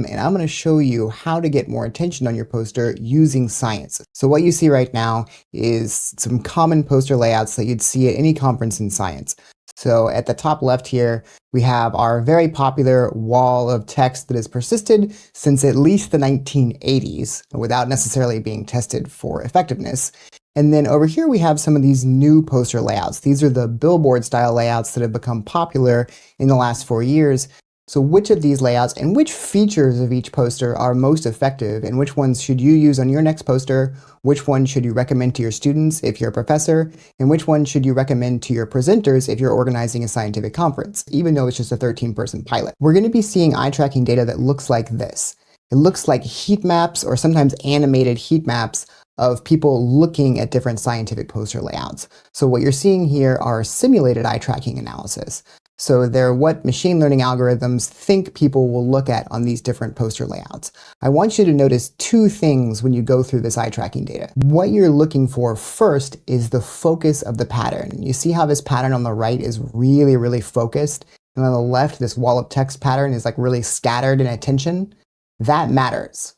And I'm going to show you how to get more attention on your poster using science. So what you see right now is some common poster layouts that you'd see at any conference in science. So at the top left here, we have our very popular wall of text that has persisted since at least the 1980s without necessarily being tested for effectiveness. And then over here we have some of these new poster layouts. These are the billboard style layouts that have become popular in the last 4 years. So which of these layouts and which features of each poster are most effective, and which ones should you use on your next poster? Which one should you recommend to your students if you're a professor? And which one should you recommend to your presenters if you're organizing a scientific conference, even though it's just a 13-person pilot? We're going to be seeing eye tracking data that looks like this. It looks like heat maps or sometimes animated heat maps of people looking at different scientific poster layouts. So what you're seeing here are simulated eye tracking analysis. So they're what machine learning algorithms think people will look at on these different poster layouts. I want you to notice two things when you go through this eye tracking data. What you're looking for first is the focus of the pattern. You see how this pattern on the right is really, really focused? And on the left, this wall of text pattern is like really scattered in attention? That matters.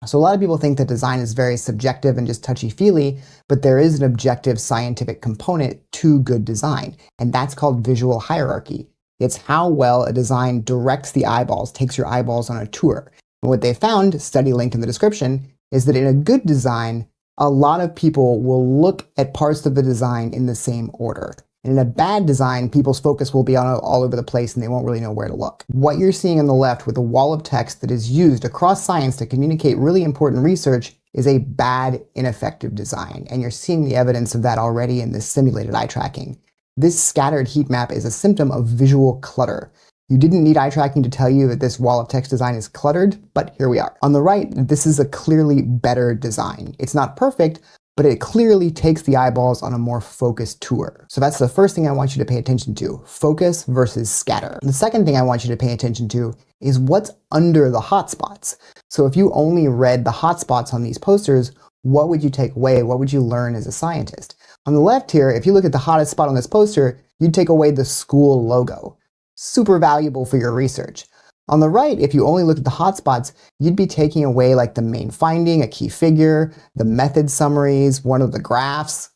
So a lot of people think that design is very subjective and just touchy-feely, but there is an objective scientific component to good design, and that's called visual hierarchy. It's how well a design directs the eyeballs, takes your eyeballs on a tour. And what they found, study linked in the description, is that in a good design, a lot of people will look at parts of the design in the same order. And in a bad design, people's focus will be all over the place and they won't really know where to look. What you're seeing on the left with a wall of text that is used across science to communicate really important research is a bad, ineffective design. And you're seeing the evidence of that already in this simulated eye tracking. This scattered heat map is a symptom of visual clutter. You didn't need eye tracking to tell you that this wall of text design is cluttered, but here we are. On the right, this is a clearly better design. It's not perfect, but it clearly takes the eyeballs on a more focused tour. So that's the first thing I want you to pay attention to, focus versus scatter. The second thing I want you to pay attention to is what's under the hotspots. So if you only read the hotspots on these posters, what would you take away? What would you learn as a scientist? On the left here, if you look at the hottest spot on this poster, you'd take away the school logo. Super valuable for your research. On the right, if you only look at the hotspots, you'd be taking away like the main finding, a key figure, the method summaries, one of the graphs.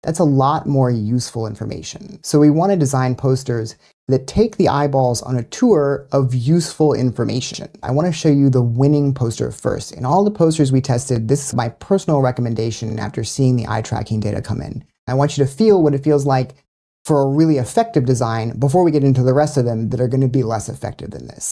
That's a lot more useful information. So we want to design posters that take the eyeballs on a tour of useful information. I want to show you the winning poster first. In all the posters we tested, this is my personal recommendation after seeing the eye tracking data come in. I want you to feel what it feels like for a really effective design before we get into the rest of them that are going to be less effective than this.